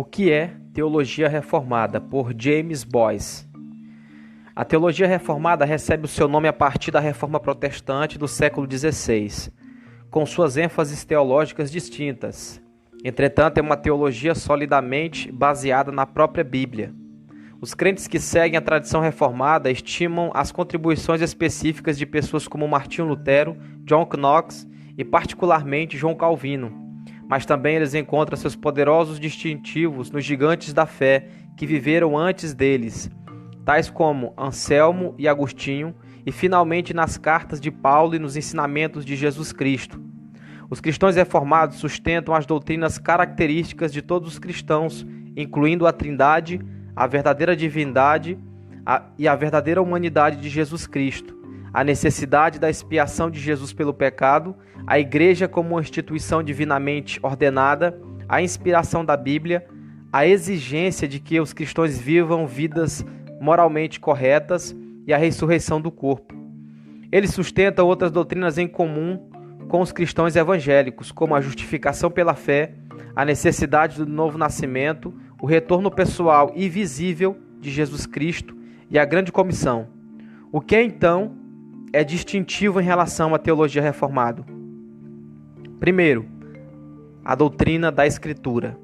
O que é teologia reformada? Por James Boyce. A teologia reformada recebe o seu nome a partir da Reforma Protestante do século XVI, com suas ênfases teológicas distintas. Entretanto, é uma teologia solidamente baseada na própria Bíblia. Os crentes que seguem a tradição reformada estimam as contribuições específicas de pessoas como Martinho Lutero, John Knox e, particularmente, João Calvino. Mas também eles encontram seus poderosos distintivos nos gigantes da fé que viveram antes deles, tais como Anselmo e Agostinho, e finalmente nas cartas de Paulo e nos ensinamentos de Jesus Cristo. Os cristãos reformados sustentam as doutrinas características de todos os cristãos, incluindo a Trindade, a verdadeira divindade e a verdadeira humanidade de Jesus Cristo, a necessidade da expiação de Jesus pelo pecado, a Igreja como uma instituição divinamente ordenada, a inspiração da Bíblia, a exigência de que os cristãos vivam vidas moralmente corretas e a ressurreição do corpo. Eles sustentam outras doutrinas em comum com os cristãos evangélicos, como a justificação pela fé, a necessidade do novo nascimento, o retorno pessoal e visível de Jesus Cristo e a grande comissão. O que então é distintivo em relação à teologia reformada? Primeiro, a doutrina da Escritura.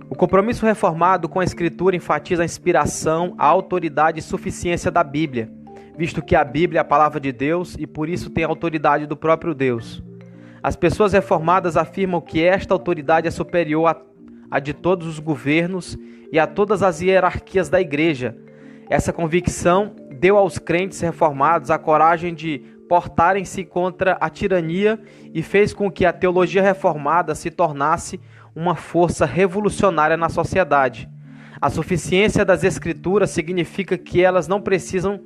O compromisso reformado com a Escritura enfatiza a inspiração, a autoridade e suficiência da Bíblia, visto que a Bíblia é a palavra de Deus e por isso tem a autoridade do próprio Deus. As pessoas reformadas afirmam que esta autoridade é superior a de todos os governos e a todas as hierarquias da Igreja. Essa convicção deu aos crentes reformados a coragem de portarem-se contra a tirania e fez com que a teologia reformada se tornasse uma força revolucionária na sociedade. A suficiência das Escrituras significa que elas não precisam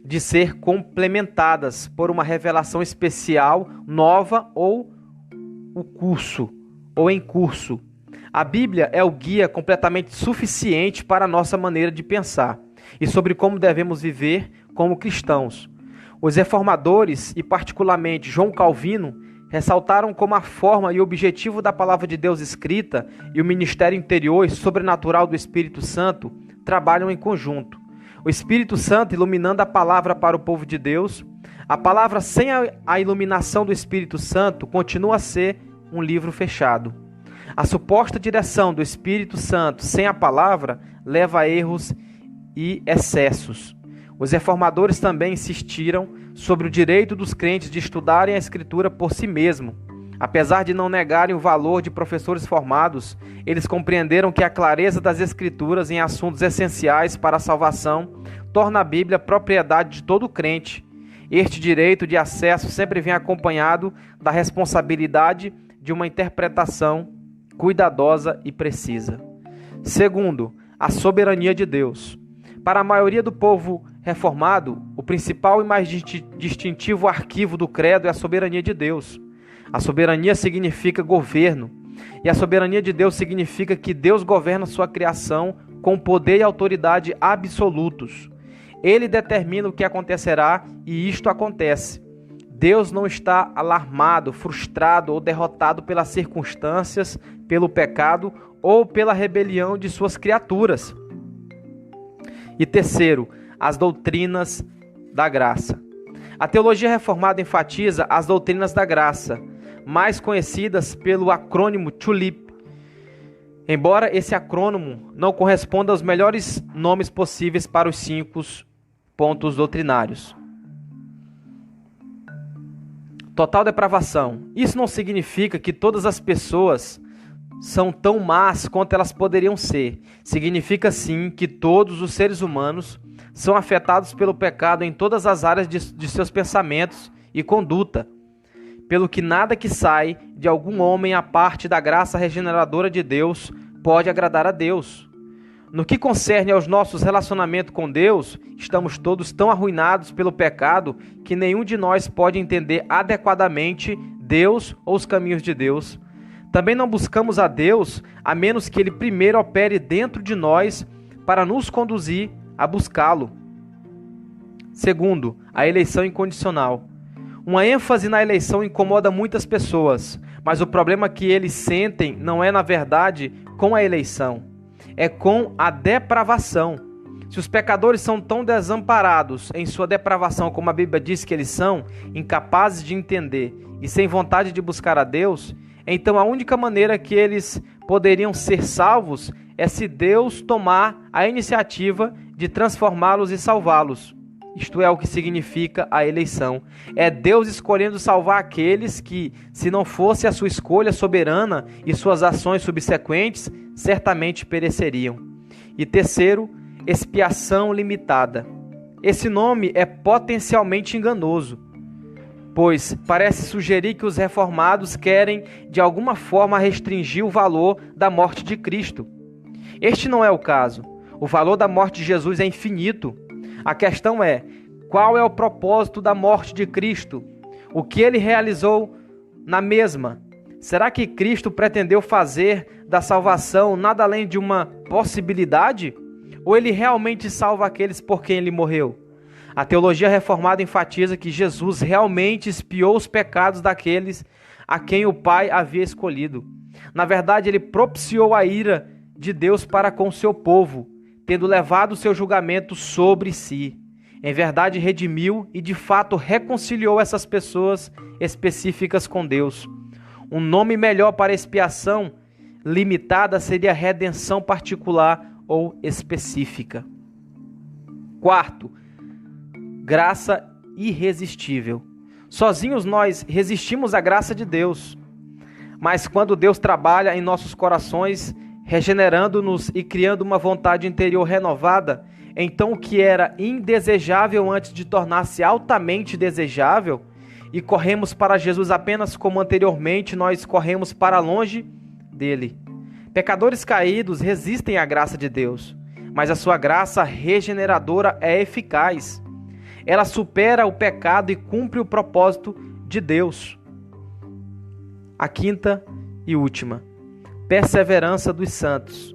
de ser complementadas por uma revelação especial, nova ou em curso. A Bíblia é o guia completamente suficiente para a nossa maneira de pensar e sobre como devemos viver como cristãos. Os reformadores, e particularmente João Calvino, ressaltaram como a forma e objetivo da palavra de Deus escrita e o ministério interior e sobrenatural do Espírito Santo trabalham em conjunto. O Espírito Santo iluminando a palavra para o povo de Deus. A palavra sem a iluminação do Espírito Santo continua a ser um livro fechado. A suposta direção do Espírito Santo sem a palavra leva a erros e excessos. Os reformadores também insistiram sobre o direito dos crentes de estudarem a Escritura por si mesmos. Apesar de não negarem o valor de professores formados, eles compreenderam que a clareza das Escrituras em assuntos essenciais para a salvação torna a Bíblia propriedade de todo crente. Este direito de acesso sempre vem acompanhado da responsabilidade de uma interpretação cuidadosa e precisa. Segundo, a soberania de Deus. Para a maioria do povo reformado, o principal e mais distintivo arquivo do credo é a soberania de Deus. A soberania significa governo, e a soberania de Deus significa que Deus governa sua criação com poder e autoridade absolutos. Ele determina o que acontecerá e isto acontece. Deus não está alarmado, frustrado ou derrotado pelas circunstâncias, pelo pecado ou pela rebelião de suas criaturas. E terceiro, as doutrinas da graça. A teologia reformada enfatiza as doutrinas da graça, mais conhecidas pelo acrônimo TULIP. Embora esse acrônimo não corresponda aos melhores nomes possíveis para os 5 pontos doutrinários. Total depravação. Isso não significa que todas as pessoas são tão más quanto elas poderiam ser. Significa sim que todos os seres humanos são afetados pelo pecado em todas as áreas de seus pensamentos e conduta, pelo que nada que sai de algum homem à parte da graça regeneradora de Deus pode agradar a Deus. No que concerne aos nossos relacionamentos com Deus, estamos todos tão arruinados pelo pecado que nenhum de nós pode entender adequadamente Deus ou os caminhos de Deus. Também não buscamos a Deus a menos que Ele primeiro opere dentro de nós para nos conduzir a buscá-lo. Segundo, a eleição incondicional. Uma ênfase na eleição incomoda muitas pessoas, mas o problema que eles sentem não é, na verdade, com a eleição. é com a depravação. Se os pecadores são tão desamparados em sua depravação como a Bíblia diz que eles são, incapazes de entender e sem vontade de buscar a Deus, então a única maneira que eles poderiam ser salvos é se Deus tomar a iniciativa de transformá-los e salvá-los. Isto é o que significa a eleição. É Deus escolhendo salvar aqueles que, se não fosse a sua escolha soberana e suas ações subsequentes, certamente pereceriam. E terceiro, expiação limitada. Esse nome é potencialmente enganoso, pois parece sugerir que os reformados querem, de alguma forma, restringir o valor da morte de Cristo. Este não é o caso. O valor da morte de Jesus é infinito. A questão é, qual é o propósito da morte de Cristo? O que ele realizou na mesma? Será que Cristo pretendeu fazer da salvação nada além de uma possibilidade? Ou ele realmente salva aqueles por quem ele morreu? A teologia reformada enfatiza que Jesus realmente expiou os pecados daqueles a quem o Pai havia escolhido. Na verdade, ele propiciou a ira de Deus para com o seu povo, tendo levado o seu julgamento sobre si. Em verdade, redimiu e de fato reconciliou essas pessoas específicas com Deus. Um nome melhor para expiação limitada seria redenção particular ou específica. Quarto, graça irresistível. Sozinhos nós resistimos à graça de Deus, mas quando Deus trabalha em nossos corações, regenerando-nos e criando uma vontade interior renovada, então o que era indesejável antes de tornar-se altamente desejável, e corremos para Jesus apenas como anteriormente nós corremos para longe dele. Pecadores caídos resistem à graça de Deus, mas a sua graça regeneradora é eficaz. Ela supera o pecado e cumpre o propósito de Deus. A quinta e última, perseverança dos santos.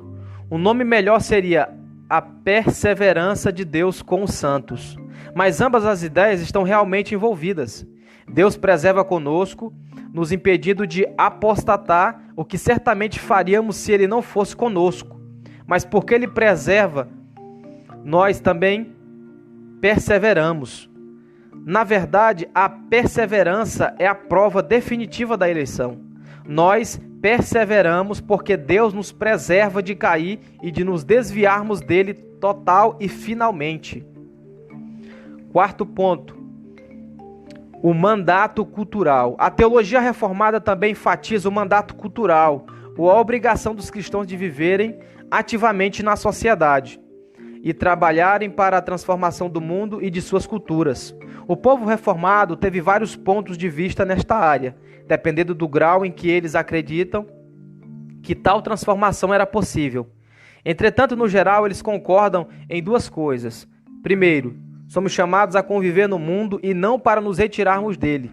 O nome melhor seria a perseverança de Deus com os santos. Mas ambas as ideias estão realmente envolvidas. Deus preserva conosco, nos impedindo de apostatar, o que certamente faríamos se Ele não fosse conosco. Mas porque Ele preserva, nós também perseveramos. Na verdade, a perseverança é a prova definitiva da eleição. Nós perseveramos porque Deus nos preserva de cair e de nos desviarmos dele total e finalmente. Quarto ponto, o mandato cultural. A teologia reformada também enfatiza o mandato cultural, ou a obrigação dos cristãos de viverem ativamente na sociedade e trabalharem para a transformação do mundo e de suas culturas. O povo reformado teve vários pontos de vista nesta área, dependendo do grau em que eles acreditam que tal transformação era possível. Entretanto, no geral, eles concordam em duas coisas. Primeiro, somos chamados a conviver no mundo e não para nos retirarmos dele.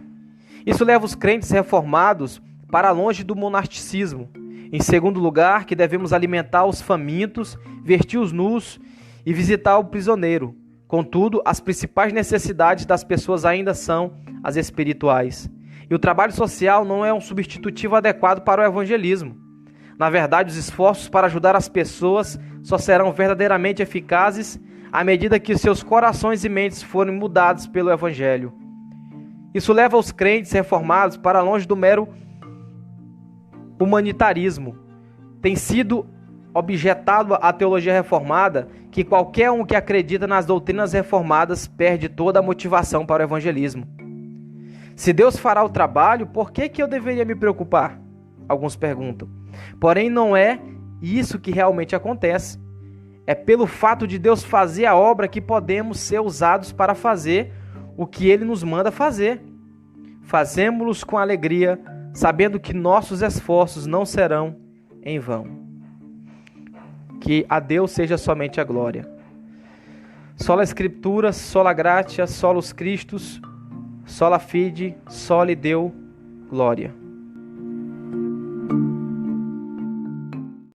Isso leva os crentes reformados para longe do monasticismo. Em segundo lugar, que devemos alimentar os famintos, vestir os nus e visitar o prisioneiro. Contudo, as principais necessidades das pessoas ainda são as espirituais. E o trabalho social não é um substitutivo adequado para o evangelismo. Na verdade, os esforços para ajudar as pessoas só serão verdadeiramente eficazes à medida que seus corações e mentes forem mudados pelo evangelho. Isso leva os crentes reformados para longe do mero humanitarismo. Tem sido objetado à teologia reformada que qualquer um que acredita nas doutrinas reformadas perde toda a motivação para o evangelismo. Se Deus fará o trabalho, por que eu deveria me preocupar? Alguns perguntam. Porém, não é isso que realmente acontece. É pelo fato de Deus fazer a obra que podemos ser usados para fazer o que Ele nos manda fazer. Fazemos-los com alegria, sabendo que nossos esforços não serão em vão. Que a Deus seja somente a glória. Sola Escritura, sola gratia, solus Christus, sola fide, soli Deo, glória.